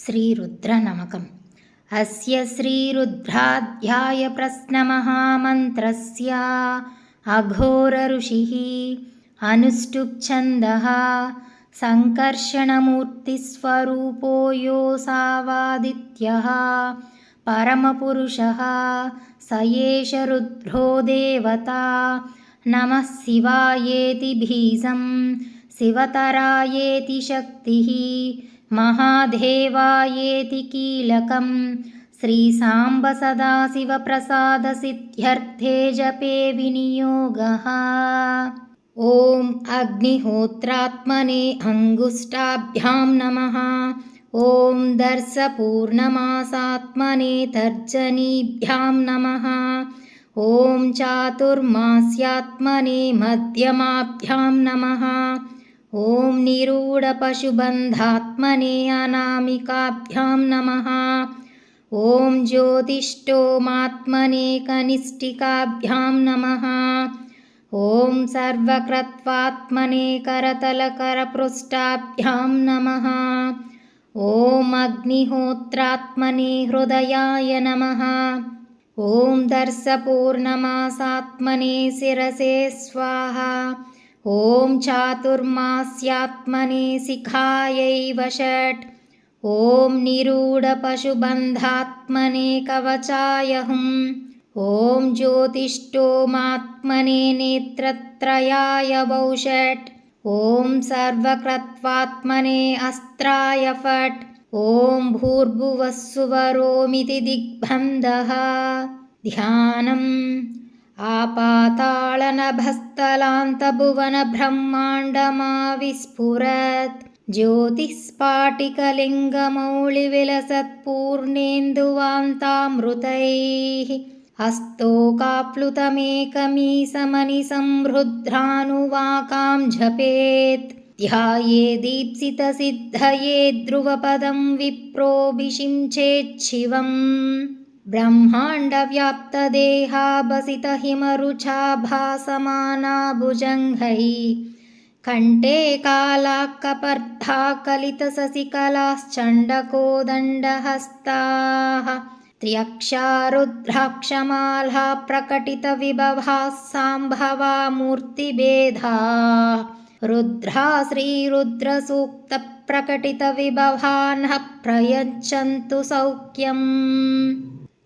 श्रीरुद्रनमकम्। अस्य श्रीरुद्राध्यायप्रश्नमहामन्त्रस्य अघोरऋषिः अनुष्टुप्छन्दः सङ्कर्षणमूर्तिस्वरूपो योऽसावादित्यः परमपुरुषः स एष रुद्रो देवता। नमः शिवायेति बीजं शिवतरायेति शक्तिः महादेवायेति कीलकं श्रीसाम्ब सदाशिवप्रसादसिद्ध्यर्थे जपे विनियोगः। ॐ अग्निहोत्रात्मने अङ्गुष्ठाभ्यां नमः। ॐ दर्शपूर्णमासात्मने तर्जनीभ्यां नमः। ॐ चातुर्मास्यात्मने मध्यमाभ्यां नमः। ॐ निरूढपशुबन्धात्मने अनामिकाभ्यां नमः। ॐ ज्योतिष्ठोमात्मने कनिष्ठिकाभ्यां नमः। ॐ सर्वकृत्वात्मने करतलकरपृष्ठाभ्यां नमः। ॐ अग्निहोत्रात्मने हृदयाय नमः। ॐ दर्शपूर्णमासात्मने शिरसे स्वाहा। ॐ चातुर्मास्यात्मने शिखायै वषट्। ॐ निरूढपशुबन्धात्मने कवचाय हुम्। ॐ ज्योतिष्ठोमात्मने नेत्रत्रयाय वौषट्। ॐ सर्वकृत्वात्मने अस्त्राय फट्। ॐ भूर्भुवस्सुवरोमिति दिग्बन्धः। ध्यानम्। आपातालनभस्थलान्तभुवनब्रह्माण्डमाविस्फुरत् ज्योतिस्फाटिकलिङ्गमौलिविलसत्पूर्णेन्दुवान्तामृतैः हस्तोकाप्लुतमेकमीसमनिसंहृद्धानुवाकां जपेत्। ध्यायेदीप्सितसिद्धये ध्रुवपदं विप्रोऽभिषिञ्चेच्छिवम्। ब्रह्माण्डव्याप्तदेहाभसितहिमरुचाभासमानाभुजङ्घैः कण्ठे कालाक्कपर्धाकलितशशिकलाश्चण्डकोदण्डहस्ताः त्र्यक्षा रुद्राक्षमाला प्रकटितविभवाः साम्भवा मूर्तिभेदाः। रुद्रा श्रीरुद्रसूक्तप्रकटितविभवा नः प्रयच्छन्तु सौख्यम्।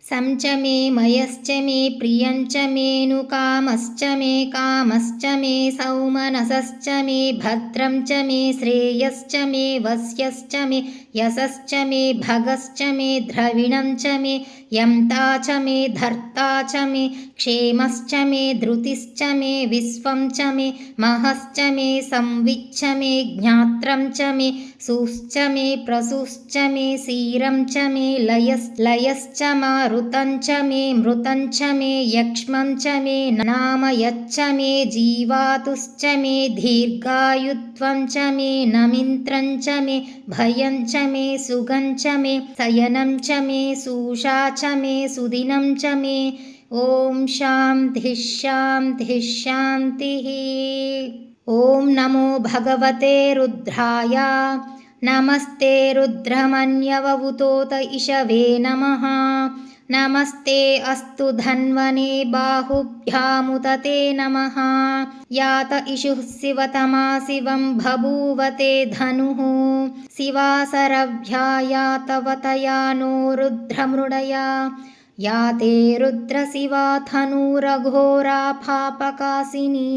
संच मे मयश्च मे प्रियञ्च मेऽनुकामश्च मे कामश्च मे सौमनसश्च मे भद्रं च मे श्रेयश्च मे वस्यश्च मे यशश्च मे भगश्च मे द्रविणं च मे यन्ता च मे धर्ता च मे क्षेमश्च मे धृतिश्च मे विश्वं च मे महश्च मे संविच्च मे ज्ञात्रं च मे सुश्च मे प्रसुश्च मे क्षीरं च मे लयश्च मारुतं च मे मृतं च मे यक्ष्मं च मे नामयच्च मे जीवातुश्च मे दीर्घायुत्वं च मे नमित्रं च मे भयं च मे सुगं च मे शयनं च मे सूषा च मे सुदिनं च मे। ॐ शान्तिः शान्तिः शान्तिः। ॐ नमो भगवते रुद्राय। नमस्ते रुद्रमन्यवभूतोत इषवे नमः। नमस्ते अस्तु धन्वने बाहुभ्यामुत ते नमः। यात इषुः शिवतमा शिवं बभूवते धनुः शिवासरभ्या यातवतया नो रुद्रमृडया। याते रुद्रशिवा धनुरघोरा पापकाशिनी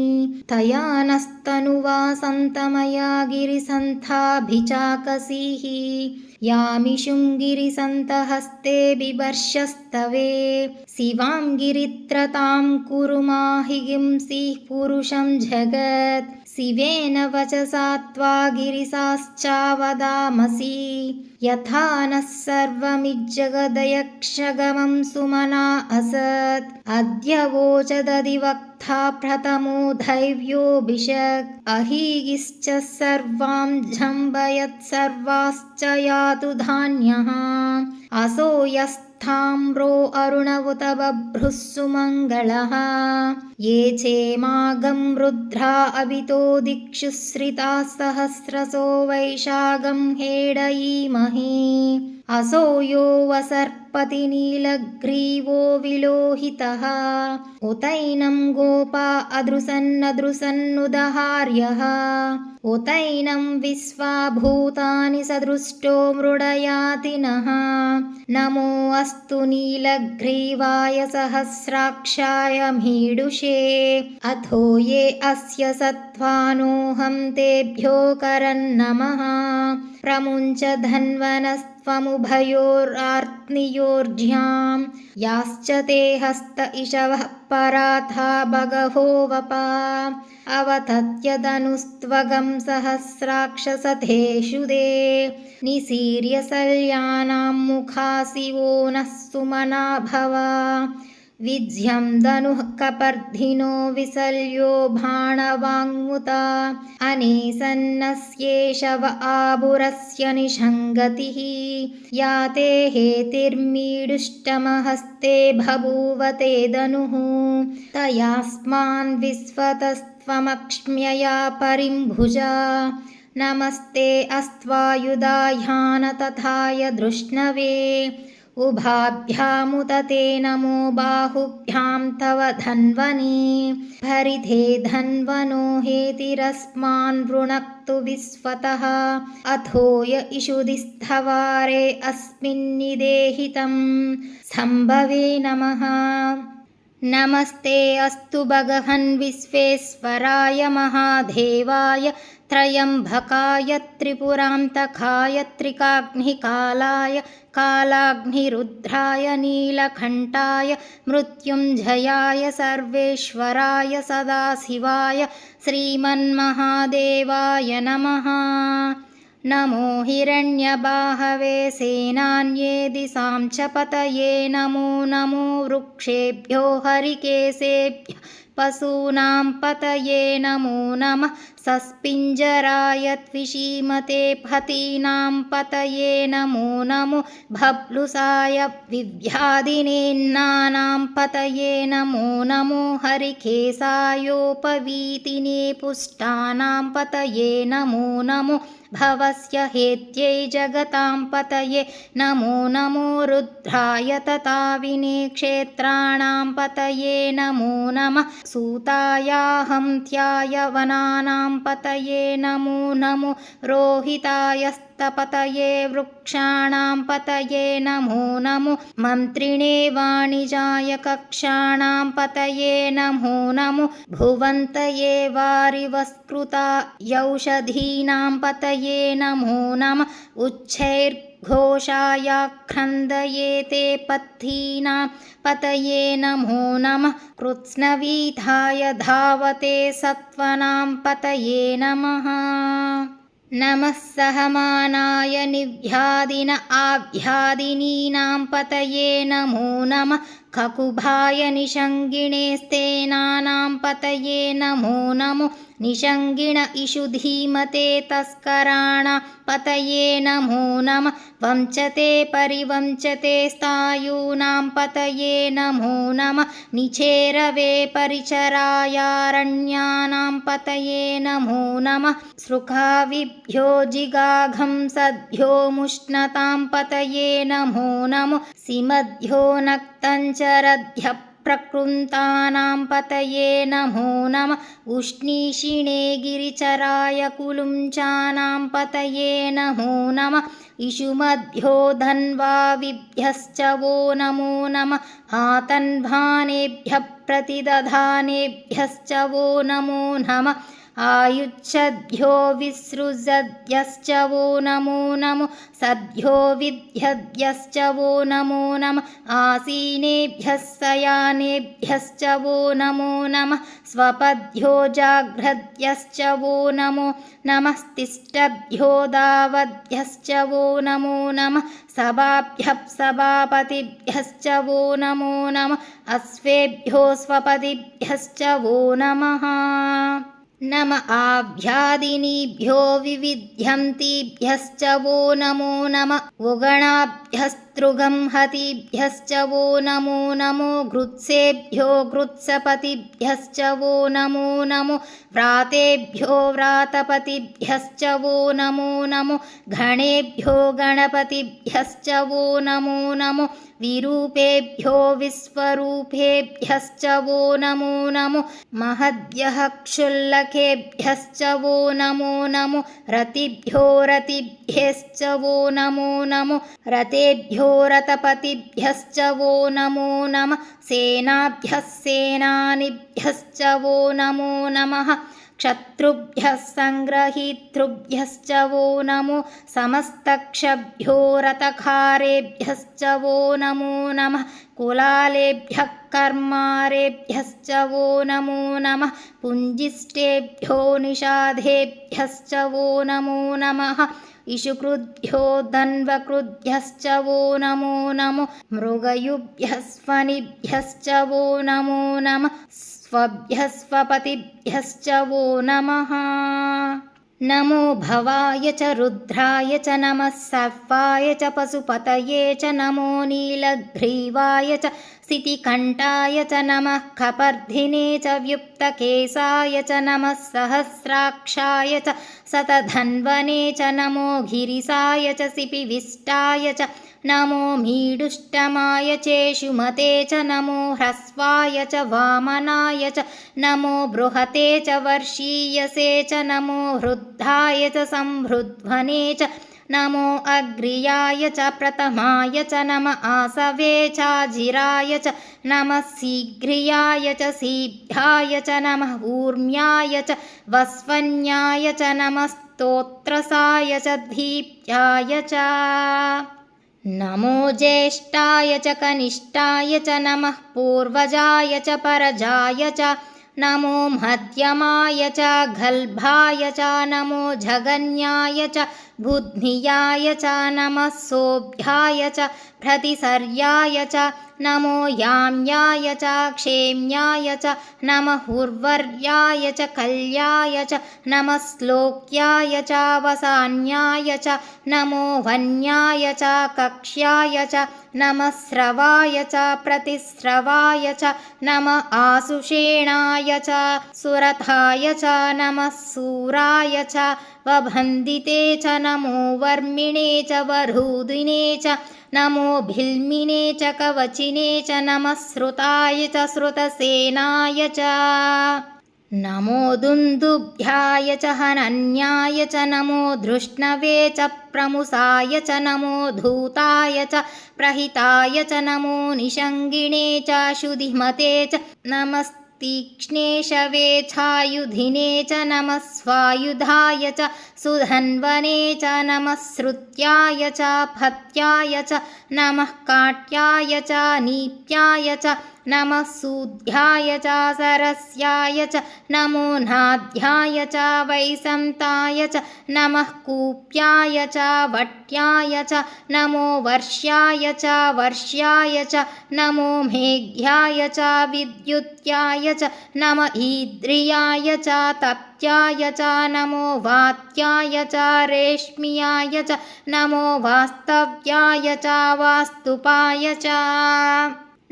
तया नस्तनुवा सन्तमया गिरिसन्थाभिचाकसीः। यामिषुं गिरिसन्तहस्ते बिभर्षस्तवे शिवां गिरित्रतां कुरु माहिंसीः पुरुषं जगत्। शिवेन वचसा त्वा गिरिशाश्चावदामसि यथा नः सर्वमिज्जगदयक्षगमं सुमना असत्। अद्य वोचदधिवक्ता प्रथमो दैव्योऽभिषक् अहीगिश्च सर्वां जम्बयत् सर्वाश्च यातु धान्यः। असो यस्त स्थाम्रो अरुणवुत बभ्रुः सुमङ्गलः ये चेमागं रुद्रा अवितो दिक्षु श्रिताः सहस्रसो वैशागं हेडयीमहे असो यो वसर्पति नीलग्रीवो विलोहितः उतैनं गोपा अदृसन्नदृसन्नुदहार्यः उतैनं विश्वा भूतानि सदृष्टो मृडयाति नः नमो अस्तु नीलग्रीवाय सहस्राक्षाय मीडुषे अथो ये अस्य सत्त्वानोऽहं तेभ्यो करन्नमः प्रमुञ्च धन्वनस्त्वमुभयोरार्त्नियोर्ध्यां याश्च ते हस्त इषवः पराथा बगवो वपा अवतत्यदनुस्त्वगं सहस्राक्षसथेषु दे निसीर्य सल्यानां मुखासिवो नः सुमना भव विज्यं दनुः कपर्धिनो विसल्यो भाणवाङ्मुता अनेसन्नस्येषव आबुरस्य निषङ्गतिः या ते हेतिर्मीडुष्टमहस्ते बभूव ते दनुः तयास्मान् विश्वतस्त्वमक्ष्म्यया परिम्भुजा नमस्ते अस्त्वायुधायान तथाय धृष्णवे उभाभ्यामुत ते नमो बाहुभ्यां तव धन्वने भरिथे धन्वनो हेतिरस्मान् वृणक्तु विश्वतः अथो य इषुधिस्थवारे अस्मिन्निदेहितं सम्भवे नमः नमस्ते अस्तु भगवन् विश्वेश्वराय महादेवाय त्रयम्बकाय त्रिपुरान्तकाय त्रिकाग्निकालाय कालाग्निरुद्राय नीलकण्ठाय मृत्युञ्जयाय सर्वेश्वराय सदाशिवाय श्रीमन्महादेवाय नमः नमो हिरण्यबाहवे सेनान्ये दिशां च पतये नमो नमो वृक्षेभ्यो हरिकेशेभ्यः पशूनां पतये नमो नमः सस्पिञ्जराय त्विषीमते पतीनां पतये नमो नमो भप्लुसाय विव्याधिनेन्नानां पतये नमो नमो हरिकेशायोपवीतिने पुष्टानां पतये नमो नमो भवस्य हेत्यै जगतां पतये नमो नमो रुद्राय तताविने क्षेत्राणां पतये नमो नमः सूतायाहन्त्याय वनानां पतये नमो नमो रोहितायस्तपतये वृक्षाणां पतये नमो नमो मन्त्रिणे वाणिजाय कक्षाणां पतये नमो नमो भुवन्तये वारिवस्कृतायौषधीनां पतये नमो नमः उच्छैर्घोषायाख्रन्दये ते पथीनां पतये नमो नमः कृत्स्नवीथाय धावते सत्त्वनां पतये नमः नमः सहमानाय निव्याधिन आभ्यादिनीनां पतये नमो नमः ककुभाय निषङ्गिणे स्तेनानां पतये नमो नमो निषङ्गिण इषु धीमते तस्कराणां पतये नमो नमः वंचते परिवंचते स्थायूनां पतये नमो नमः निचेरवे परिचरायारण्यानां पतये नमो नमः सृखाविभ्यो जिगाघं सद्भ्यो मुष्णतां पतये नमो नमो सिमद्भ्यो नक्तञ्चरद्भ्यः प्रकृन्तानां पतये नमो नमः उष्णीषिणे गिरिचराय कुलुञ्चानां पतये नमो नमः इषुमद्भ्यो धन्वाविभ्यश्च वो नमो नमः आतन्भानेभ्यः प्रतिदधानेभ्यश्च वो नमो नमः आयुच्छद्भ्यो विसृजद्भ्यश्च वो नमो नमो सद्भ्यो विद्यद्भ्यश्च वो नमो नमः आसीनेभ्यः शयानेभ्यश्च वो नमो नमः स्वपद्भ्यो जाग्रद्भ्यश्च वो नमो नमस्तिष्ठभ्यो दावद्भ्यश्च वो नमो नमः सभाभ्यः सभापतिभ्यश्च वो नमो नमः अश्वेभ्यो स्वपतिभ्यश्च वो नमः नम आभ्यादिनीभ्यो विविध्यन्तीभ्यश्च वो नमो नम उगणाभ्यस्तृगंहतीभ्यश्च वो नमो नमो घृत्सेभ्यो घृत्सपतिभ्यश्च वो नमो नमो व्रातेभ्यो व्रातपतिभ्यश्च वो नमो नमो गणेभ्यो गणपतिभ्यश्च वो नमो नमो विरूपेभ्यो विश्वरूपेभ्यश्च वो नमो नमो महद्भ्यः क्षुल्लकेभ्यश्च वो नमो नमो रतिभ्यो रतिभ्यश्च वो नमो नमो रतेभ्यो रतपतिभ्यश्च वो नमो नमः सेनाभ्यः सेनानिभ्यश्च वो नमो नमः क्षत्रुभ्यः सङ्ग्रहीतृभ्यश्च वो नमो समस्तक्षभ्यो रतखारेभ्यश्च वो नमो नमः कुलालेभ्यः कर्मारेभ्यश्च वो नमो नमः पुञ्जिष्टेभ्यो निषाधेभ्यश्च वो नमो नमः इषुकृद्भ्यो दन्वकृद्भ्यश्च वो नमो नमो मृगयुभ्यः स्वनिभ्यश्च वो नमो नमः स्वभ्यः स्वपतिभ्यश्च वो नमः नमो भवाय च रुद्राय च नमः सर्वाय च पशुपतये च नमो नीलग्रीवाय च स्थितिकण्ठाय च नमः कपर्धिने च व्युप्तकेशाय च नमः सहस्राक्षाय च शतधन्वने च नमो गिरिशाय च सिपिविष्टाय च नमो मीडुष्टमाय चेषुमते च नमो ह्रस्वाय च वामनाय च नमो बृहते च वर्षीयसे च नमो वृद्धाय च संवृध्वने च नमो अग्र्याय च प्रथमाय च नम आसवे चाजिराय च नमः शीघ्रियाय च सीभ्याय च नमः ऊर्म्याय च वस्वन्याय च नमः स्तोत्रसाय च दीप्याय च नमो ज्येष्ठाय च कनिष्ठाय च नमः पूर्वजाय च परजाय च नमो मध्यमाय च गल्भाय च नमो जगन्याय च बुद्धियाय च नमः सोभ्याय च प्रतिसर्याय च नमो याम्याय च क्षेम्याय च नमः उर्वर्याय च कल्याय च नमः श्लोक्याय च वसान्याय च नमो वन्याय च कक्ष्याय च नमः स्रवाय च प्रतिस्रवाय च नमः आसुषेणाय च सुरथाय च नमः सूराय च वबन्धिते च नमो वर्मिणे च वरूधिने च नमो भिल्मिने च कवचिने च नमः श्रुताय च श्रुतसेनाय च नमो दुन्दुभ्याय च हनन्याय च नमो धृष्णवे च प्रमुसाय च नमो धूताय च प्रहिताय च नमो निषङ्गिणे च शुधिमते च नमस्तीक्ष्णे शवे छायुधिने च नमः स्वायुधाय च सुधन्वने च नमः श्रुत्याय च फत्याय च नमः काट्याय च नीप्याय च नमः सूध्याय च सरस्याय च नमो नाध्याय च वैसन्ताय च नमः कूप्याय च वट्याय च नमो वर्ष्याय च वर्ष्याय च नमो मेघ्याय च विद्युत्याय च नम ईद्रियाय च तप्त्याय च नमो वात्याय च रेश्म्याय च नमो वास्तव्याय च वास्तुपाय च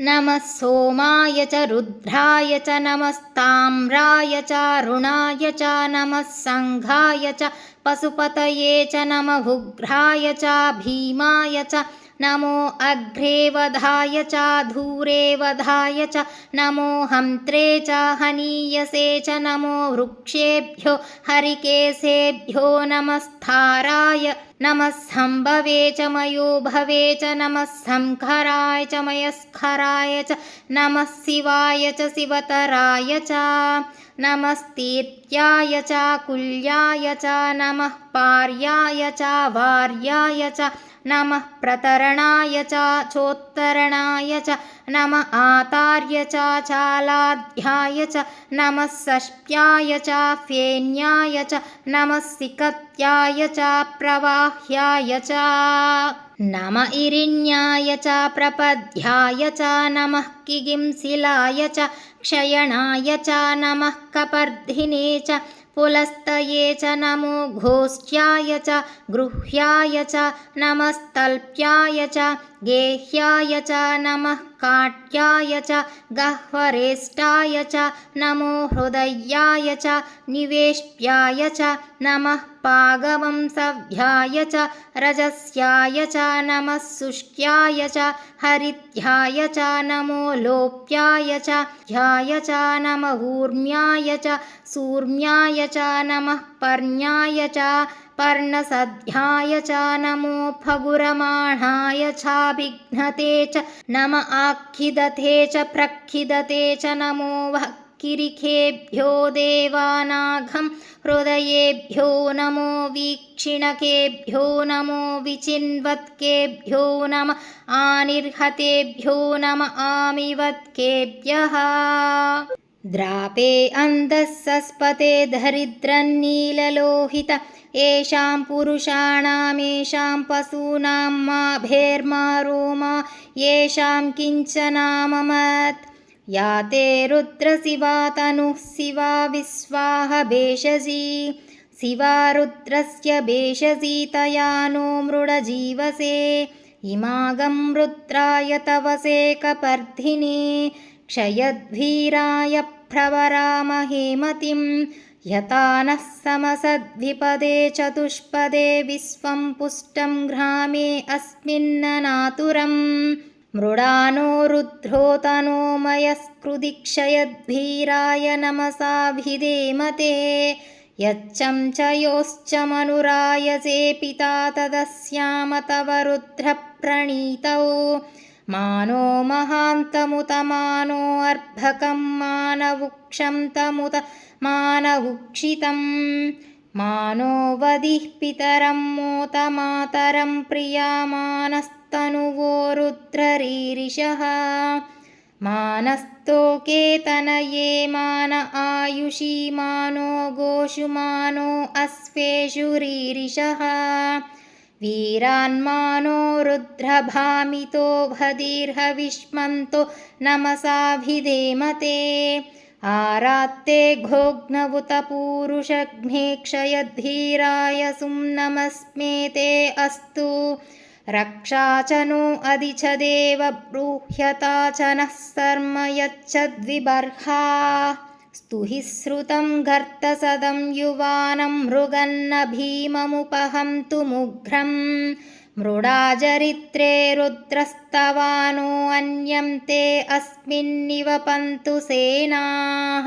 नमः सोमाय च रुद्राय च नमस्ताम्राय च रुणाय च नमः सङ्घाय च पशुपतये च नमः उग्राय च भीमाय च नमो अग्रे वधाय च धूरे वधाय च नमो हन्त्रे च हनीयसे च नमो वृक्षेभ्यो हरिकेशेभ्यो नमस्ताराय नमः सम्भवे च मयोभवे च नमः संखराय च मयस्खराय च नमः शिवाय च शिवतराय च नमस्तीर्त्याय च कुल्याय च नमः पार्याय च वार्याय च नमः प्रतरणाय च चोत्तरणाय च नमः आतार्य च चालाध्याय च नमः षष्ट्याय च फेन्याय च नमः सिकत्याय च प्रवाह्याय च नम इरिण्याय च प्रपद्याय च नमः किगिंसिलाय च क्षयणाय च नमः कपर्धिने च पुलस्तये च नमो घोष्ट्याय च गृह्याय च नमस्तल्प्याय च गेह्याय च नमः काट्याय च गह्वरेष्टाय च नमो हृदयाय च निवेष्ट्याय च नमः पागवंसव्याय च रजस्याय च नमः शुष्क्याय च हरित्याय च नमो लोप्याय च ध्याय च नमः ऊर्म्याय च सूर्म्याय च नमः पर्ण्याय च पर्णसद्ध्याय च नमो फगुरमाणाय चाभिघ्नते च नम आखिदते च प्रखिदते च नमो किरिखेभ्यो देवानाघं हृदयेभ्यो नमो वीक्षिणकेभ्यो नमो विचिन्वत्केभ्यो नम आनिर्हतेभ्यो नम आमिवत्केभ्यः द्रापे अन्धःसस्पते दरिद्रन्नीललोहित येषां पुरुषाणामेषां पशूनां माभेर्मारोमा येषां किञ्चनाममत् या ते रुद्रशिवा तनुः शिवा विश्वाह भेषजी शिवा रुद्रस्य भेषजी तया नो मृडजीवसे इमागं रुद्राय तवसे कपर्धिने क्षयद्वीराय प्रवरामहे मतिं यथा नः समसद्विपदे चतुष्पदे विश्वं पुष्टं घ्रामे अस्मिन्ननातुरम् मृडानो रुद्रो तनोमयस्कृधि क्षयद्वीराय नमसाभिधेमते यच्चं च योश्च मनुरायसे पिता तदस्याम तव रुद्रप्रणीतौ मानो महान्तमुत मानो अर्भकं मानवुक्षं तमुत मानवुक्षितं मानो वदिः पितरं मोत मातरं प्रियामानस्तनुवो रुद्ररीरिषः मानस्तोके तनये मान आयुषी मानो गोषु मानो अश्वेषु रीरिषः वीरान्मानो रुद्रभामितो भदीर्हविष्मन्तो नमसाभिधेमते आरात्ते घोघ्नवुत पूरुषघ्ने क्षयद्वीराय सुम्नमस्मेते अस्तु रक्षा च नो अधि च देव ब्रूह्यता च नः सर्म यच्छद्विबर्हा स्तुहि श्रुतं घर्तसदं युवानं मृगन्न भीममुपहन्तु मुघ्रं मृडाचरित्रे रुद्रस्तवानो अन्यं ते अस्मिन्निवपन्तु सेनाः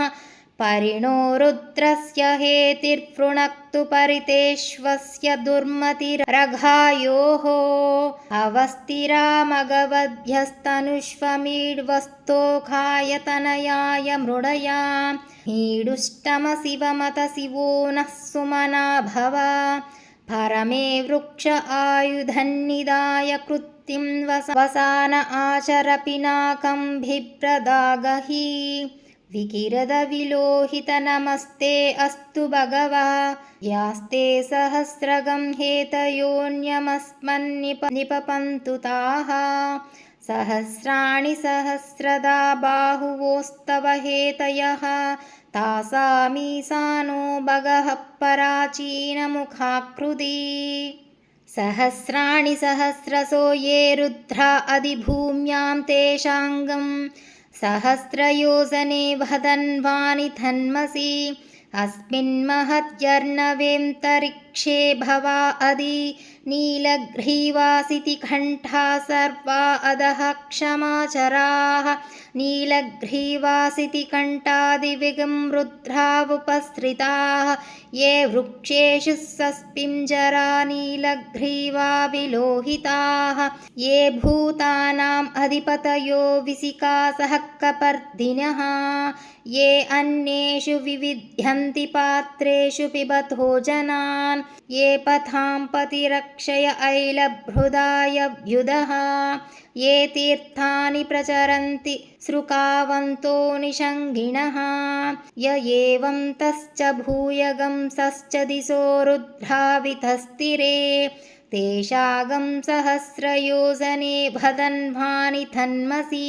परिणो रुद्रस्य हेतिर्वृणक्तु परितेष्वस्य दुर्मतिरघायोः अवस्तिरामगवद्भ्यस्तनुष्वमीड्वस्तोखाय तनयाय मृडया शिवमत शिवो नः सुमना भव परमे वृक्ष आयुधन्निदाय कृत्तिं वसान आचर पिनाकं बिभ्रदागहि विकिरदविलोहित नमस्ते अस्तु भगवा यास्ते सहस्रगं हेतयोऽन्यमस्मन्निपपन्तु ताः सहस्राणि सहस्रदा बाहुवोस्तव हेतयः तासामीशानो भगः पराचीनमुखाकृति सहस्राणि सहस्रशो ये रुद्रा अधिभूम्यां तेषाङ्गं सहस्रयोजने वदन्वानि धन्मसि अस्मिन्महत्यर्णवेऽन्तरिक्षे भवा अधि नीलग्रीवासिति कण्ठा सर्वा अधः क्षमाचराः नीलग्रीवासिति कण्ठादिविगं रुद्रावुपसृताः ये वृक्षेषु सस्पिञ्जरा नीलग्रीवा विलोहिताः ये भूतानाम् अधिपतयो विसिकासः कपर्दिनः ये अन्येषु विविध्यन्ति पात्रेषु पिबतो जनान् ये पथां पतिरक्षय ऐलभृदायभ्युदः ये तीर्थानि प्रचरन्ति सृकावन्तो निषङ्गिणः य एवं तश्च भूयगंसश्च दिशो रुद्रावितस्तिरे तेषागं सहस्रयोजने भदन्वानि धन्मसि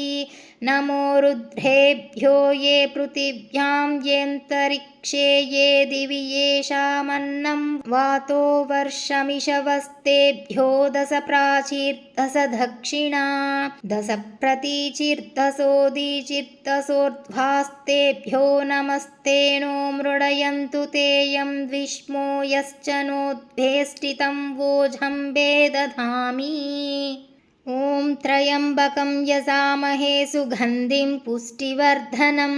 नमो रुद्रेभ्यो ये पृथिव्यां येऽन्तरिक्षे ये दिवि येषामन्नं वातो वर्षमिषवस्तेभ्यो दश प्राचीर्दश दक्षिणा दश प्रतीचिर्दशोदीचिर्दशोर्ध्वास्तेभ्यो नमस्ते नो मृडयन्तु तेऽयं विष्मो यश्च नोद्वेष्टितं वोझं दधामि ॐ त्र्यम्बकं यजामहे सुगन्धिं पुष्टिवर्धनम्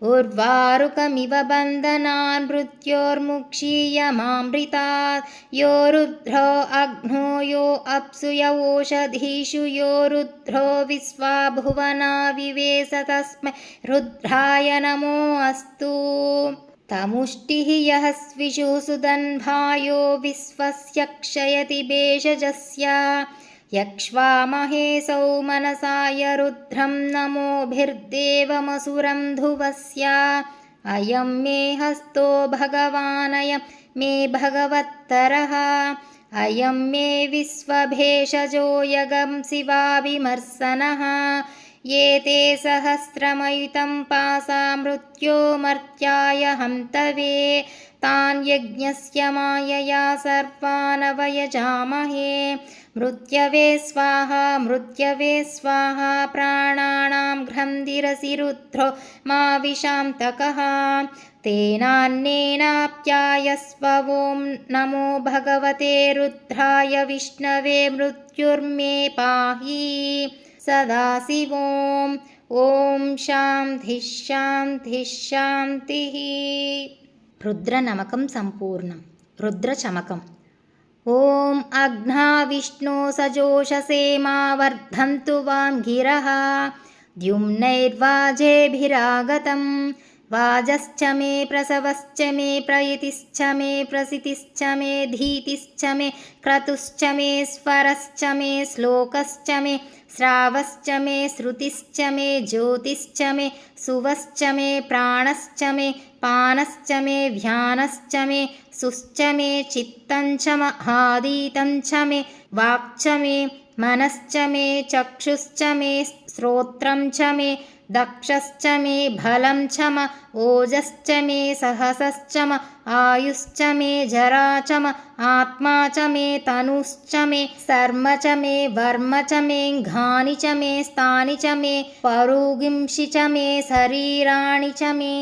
उर्वारुकमिव बन्धनान् मृत्योर्मुक्षीयमामृतात् यो रुद्रो अग्नो यो अप्सु य ओषधीषु यो रुद्रो विश्वा भुवना विवेश तस्मै रुद्राय नमो अस्तु तमुष्टिः यः स्विषुः सुदन्भायो विश्वस्य क्षयति भेषजस्य यक्ष्वामहे मनसाय रुद्रं नमोभिर्देवमसुरं ध्रुवस्य अयं मे हस्तो भगवानयं मे भगवत्तरः अयं मे विश्वभेषजो यगं शिवाभिमर्शनः ये ते सहस्रमयुतं पासा मृत्यो मर्त्याय हन्तवे तान् यज्ञस्य मायया सर्वानवयजामहे मृत्यवे स्वाहा प्राणानां घ्रन्दिरसि रुद्रो मा विशान्तकः तेनान्नेनाप्यायस्व ॐ नमो भगवते रुद्राय विष्णवे मृत्युर्मे पाहि सदाशिवोम् ॐ शान्तिः शान्तिः शान्तिः रुद्रनमकं सम्पूर्णं रुद्रचमकम् ॐ अग्ना विष्णो सजोषसे मा वर्धन्तु वां गिरः द्युम्नैर्वाजेभिरागतं वाजश्च मे प्रसवश्च मे प्रयतिश्च मे प्रसितिश्च मे धीतिश्च मे क्रतुश्च मे स्वरश्च मे श्लोकश्च मे श्रावश्च मे श्रुतिश्च मे ज्योतिश्च मे सुवश्च मे प्राणश्च मे पानश्च मे ध्यानश्च मे सुश्च मे चित्तञ्च महादीतञ्च मे वाक्च मे मनश्च मे चक्षुश्च मे श्रोत्रं च मे दक्षश्च मे फलं च म ओजश्च मे सहसश्च म आयुश्च मे जरा च म आत्मा च मे तनुश्च मे सर्म च मे वर्म च मे घानि च मे स्थानि च मे परुगिंषि च मे शरीराणि च मे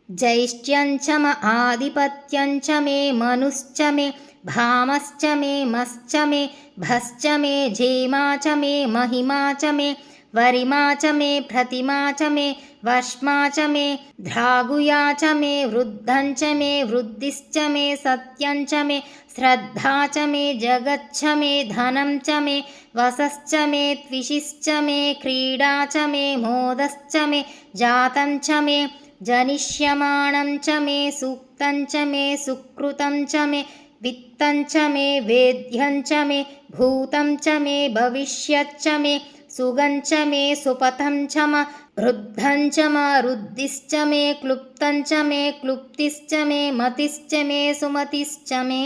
जैष्ट्यं च म आधिपत्यं च मे मनुश्च मे भामश्च मे मश्च मे भश्च मे जेमा च मे महिमा च मे वरिमा च मे प्रतिमा च मे वश्मा च मे ध्रागुया च मे वृद्धं च मे वृद्धिश्च मे सत्यं च मे श्रद्धा च मे जगच्छ मे धनं च मे वसश्च मे त्विषिश्च मे क्रीडा च मे मोदश्च मे जातं च मे जनिष्यमाणं च मे सूक्तं च मे सुकृतं च मे वित्तं च मे वेद्यं च मे भूतं च मे भविष्यच्च मे सुगं च मे सुपथं च म रुद्धं च म रुद्धिश्च मे क्लुप्तं च मे क्लुप्तिश्च मे मतिश्च मे सुमतिश्च मे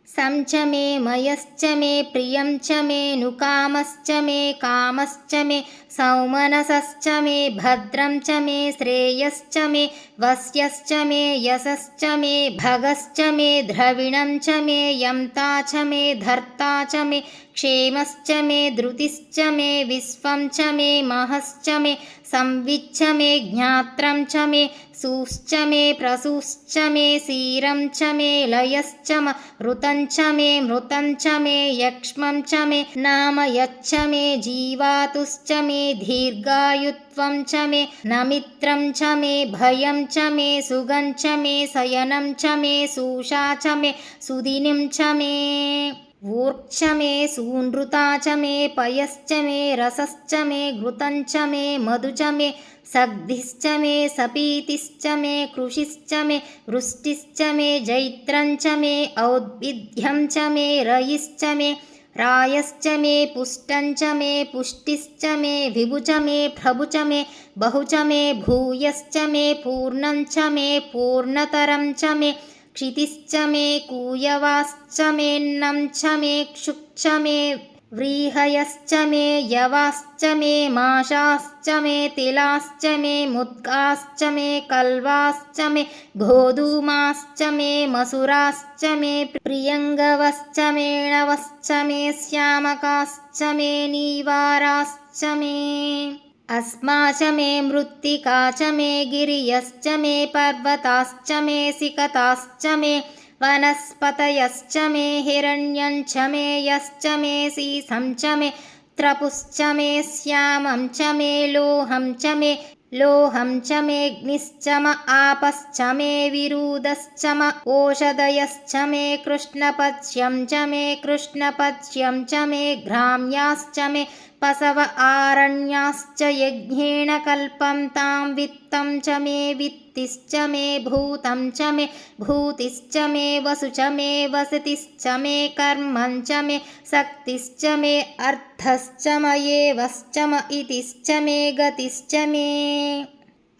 सं च मे मयश्च मे प्रियं च मे नुकामश्च मे कामश्च मे सौमनसश्च मे भद्रं च मे श्रेयश्च मे वस्यश्च मे यशश्च मे भगश्च मे द्रविणं च मे यन्ता च मे धर्ता च मे क्षेमश्च मे धृतिश्च मे विश्वं च मे महश्च मे संविच्च मे ज्ञात्रं च मे सुश्च मे प्रसूश्च मे क्षीरं च मे लयश्च म ऋतं च मे मृतं च मे यक्ष्मं च मे नाम यच्च मे जीवातुश्च मे दीर्घायुत्वं च मे नमित्रं च मे भयं च मे सुगं च मे शयनं च मे सूषा च मे सुदिनं च मे ऊर्क्ष मे सूनृता च मे पयश्च मे रसश्च मे घृतञ्च मे मधु च मे सग्धिश्च मे सपीतिश्च मे कृषिश्च मे वृष्टिश्च मे जैत्रञ्च मे औद्भिद्यं च मे रयिश्च मे रायश्च मे पुष्टञ्च मे पुष्टिश्च मे विभु च मे प्रभु च मे बहु च मे भूयश्च मे पूर्णञ्च मे पूर्णतरं च मे क्षितिश्च मे कूयवाश्च मेऽन्नं च मे क्षुक् मे व्रीहयश्च मे यवाश्च मे माशाश्च मे तिलाश्च मे मुद्गाश्च मे कल्वाश्च मे गोधूमाश्च मे मसुराश्च मे प्रियङ्गवश्च मेणवश्च मे श्यामकाश्च मे नीवाराश्च मे अस्मा च मे मृत्तिका च मे गिरियश्च मे पर्वताश्च मे सिकताश्च मे वनस्पतयश्च मे हिरण्यञ्च मे यश्च मे सीसं च मे त्रपुश्च मे श्यामं च मे लोहं च मेऽग्निश्च म आपश्च मे विरुदश्च म ओषधयश्च मे कृष्णपच्यं च मे कृष्णपच्यं च मे घ्राम्याश्च मे पशव आरण्याश्च यज्ञेन कल्पं तां वित्तं च मे वित्तिश्च मे भूतं च मे भूतिश्च मे वसु च मे वसतिश्च मे कर्मं च मे शक्तिश्च मे अर्थश्च मयेवश्च म इतिश्च मे गतिश्च मे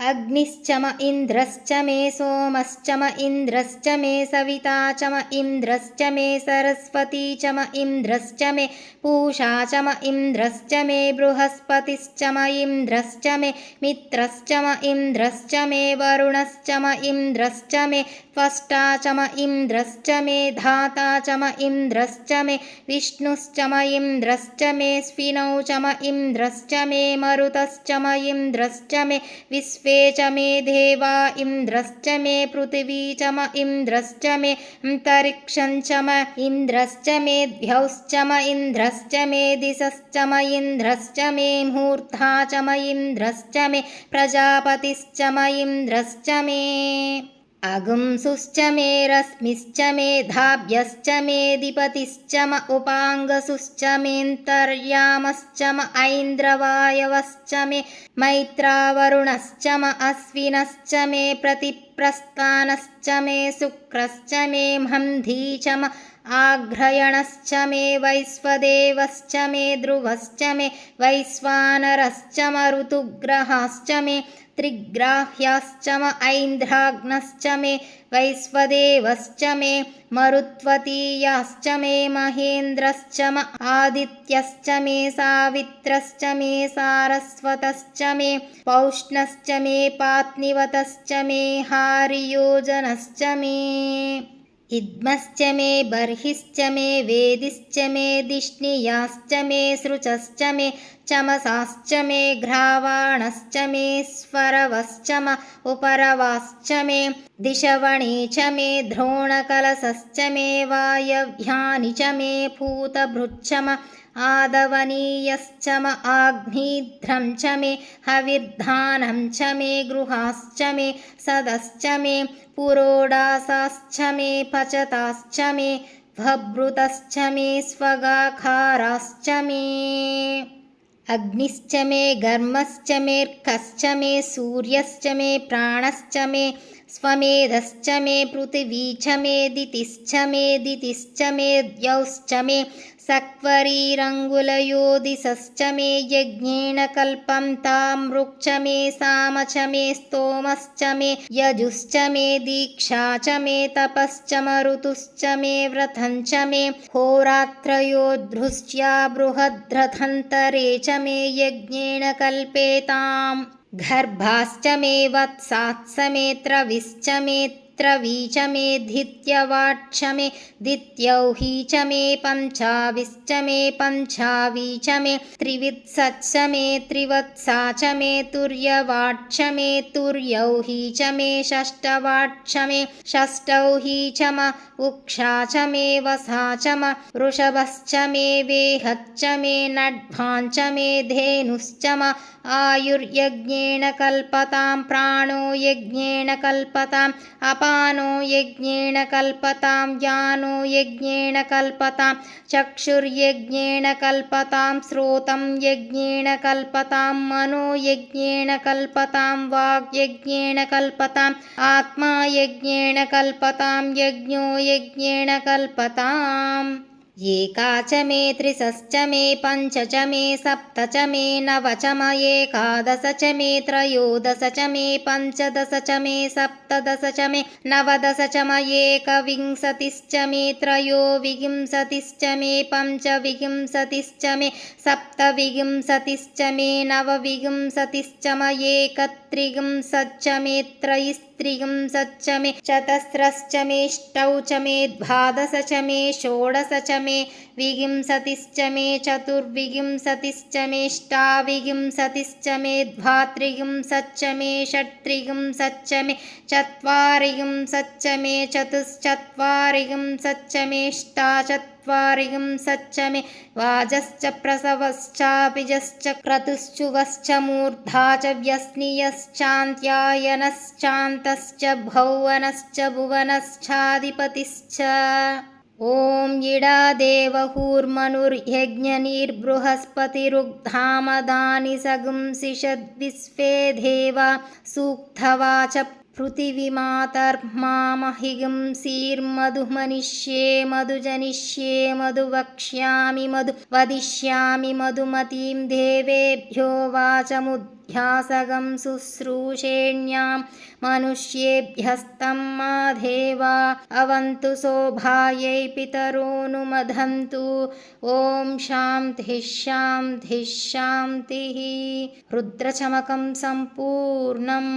अग्निश्च म इन्द्रश्च मे सोमश्च म इन्द्रश्च मे सविता च म इन्द्रश्च मे सरस्वती च म इन्द्रश्च मे पूषा च म इन्द्रश्च मे बृहस्पतिश्च म इन्द्रश्च मे मित्रश्च म इन्द्रश्च मे वरुणश्च म इन्द्रश्च मे त्वष्टा च म इन्द्रश्च मे धाता च म इन्द्रश्च मे विष्णुश्च म इन्द्रश्च मे स्विनौ च म इन्द्रश्च मे मरुतश्च म इन्द्रश्च मे विश्वे च मे देवा इन्द्रश्च मे पृथिवी च म इन्द्रश्च मे अन्तरिक्षं च म इन्द्रश्च मे द्यौश्च म इन्द्रश्च मे दिशश्च म इन्द्रश्च मे मुहूर्ता च म इन्द्रश्च मे प्रजापतिश्च म इन्द्रश्च मे अगुंसुश्च मे रश्मिश्च मे धाभ्यश्च मेऽधिपतिश्च म उपाङ्गसुश्च मेऽन्तर्यामश्च म ऐन्द्रवायवश्च मे मैत्रावरुणश्च म अश्विनश्च मे प्रतिप्रस्थानश्च मे शुक्रश्च मे मन्धी च म आघ्रयणश्च मे वैश्वदेवश्च मे ध्रुवश्च मे वैश्वानरश्च म ऋतुग्रहाश्च मे त्रिग्राह्याश्च म ऐन्द्राग्नश्च मे वैश्वदेवश्च मे मरुत्वतीयाश्च मे महेन्द्रश्च म आदित्यश्च मे सावित्रश्च मे सारस्वतश्च मे पौष्णश्च मे पात्निवतश्च मे हारियोजनश्च मे इद्मश्च मे बर्हिश्च मे वेदिश्च मे धिष्णियाश्च मे सृचश्च मे चमसाश्च मे घ्रावाणश्च मे स्वरवश्च म उपरवाश्च मे दिशवणे च मे द्रोणकलशश्च मे वायव्यानि च मे पूतभृच्च म आदवनीयश्च म आग्निध्रं च मे हविर्धानं च मे गृहाश्च मे सदश्च मे पुरोडासाश्च मे पचताश्च मे भभृतश्च मे स्वगाखाराश्च मे अग्निश्च मे गर्मश्च मेऽर्कश्च मे सूर्यश्च मे प्राणश्च मे स्वमेधश्च मे पृथिवी च मे दितिश्च मे द्यौश्च मे सक्वरीरङ्गुलयो दिशश्च मे यज्ञेन कल्पं तामृक्ष मे साम च मे स्तोमश्च मे यजुश्च मे दीक्षा च मे तपश्च म ऋतुश्च मे व्रतं च मे होरात्रयोर्धृष्ट्या बृहद्रथन्तरे च मे यज्ञेन कल्पेताम् गर्भाश्च मे वत्साश्च मे त्रविश्च मे त्रवी च मे धित्यवाक्ष मे दित्यौही च मे पञ्चाविश्च मे पञ्चावी च मे त्रिवित्सच्च मे त्रिवत्सा च मे तुर्यवाक्ष मे तुर्यौही च मे षष्ठवाक्ष मे षष्ठौही च म उक्षा च मे वसा च म वृषभश्च मे वेहच्च मे नड्भाञ्च मे धेनुश्च म आयुर्यज्ञेन कल्पतां प्राणो यज्ञेन कल्पताम् अपानो यज्ञेन कल्पतां व्यानो यज्ञेन कल्पतां चक्षुर्यज्ञेन कल्पतां श्रोतं यज्ञेन कल्पतां मनो यज्ञेन कल्पतां वाक् यज्ञेन कल्पताम् आत्मा यज्ञेन कल्पतां यज्ञो यज्ञेन कल्पताम् एका च मे त्रिशश्च मे पञ्च च मे सप्त च मे नव च म एकादश च मे त्रयोदश च मे पञ्चदश च मे सप्तदश च मे नवदश च म एकविंशतिश्च मे त्रयोविंशतिश्च मे पञ्चविंशतिश्च मे सप्तविंशतिश्च मे नवविंशतिश्च म एकत्रिंशच्च मे त्रयस्त्रिंशच्च मे चतस्रश्च मेऽष्टौ च मे द्वादश च मे षोडश च मे विंशतिश्च मे चतुर्विंशतिश्च मेऽष्टाविंशतिश्च मे द्वात्रिंशच्च मे षट्त्रिंशच्च मे चत्वारिंशच्च मे चतुश्चत्वारिंशच्च मेऽष्टाचत्वारिंशच्च मे वाजश्च प्रसवश्चापिजश्च क्रतुश्चुवश्च मूर्धा च व्यस्नियश्चान्त्यायनश्चान्तश्च भौवनश्च भुवनश्चाधिपतिश्च ॐ इडा देवहूर्मनुर्यज्ञनिर्बृहस्पतिरुग्धामदानि सगुंसिषद्विश्वे देवा सूक्तवाच पृथिवीमातर्मामहिगुंसीर्मधुमनिष्ये मधुजनिष्ये मधुवक्ष्यामि मधु वदिष्यामि मधुमतीं देवेभ्यो वाचमुद्यासगं शुश्रूषेण्यां मनुष्येभ्यस्तं मा देवा अवन्तु सौभायै पितरोऽनुमदन्तु ॐ शान्तिः शान्तिः शान्तिः रुद्रचमकं सम्पूर्णम्।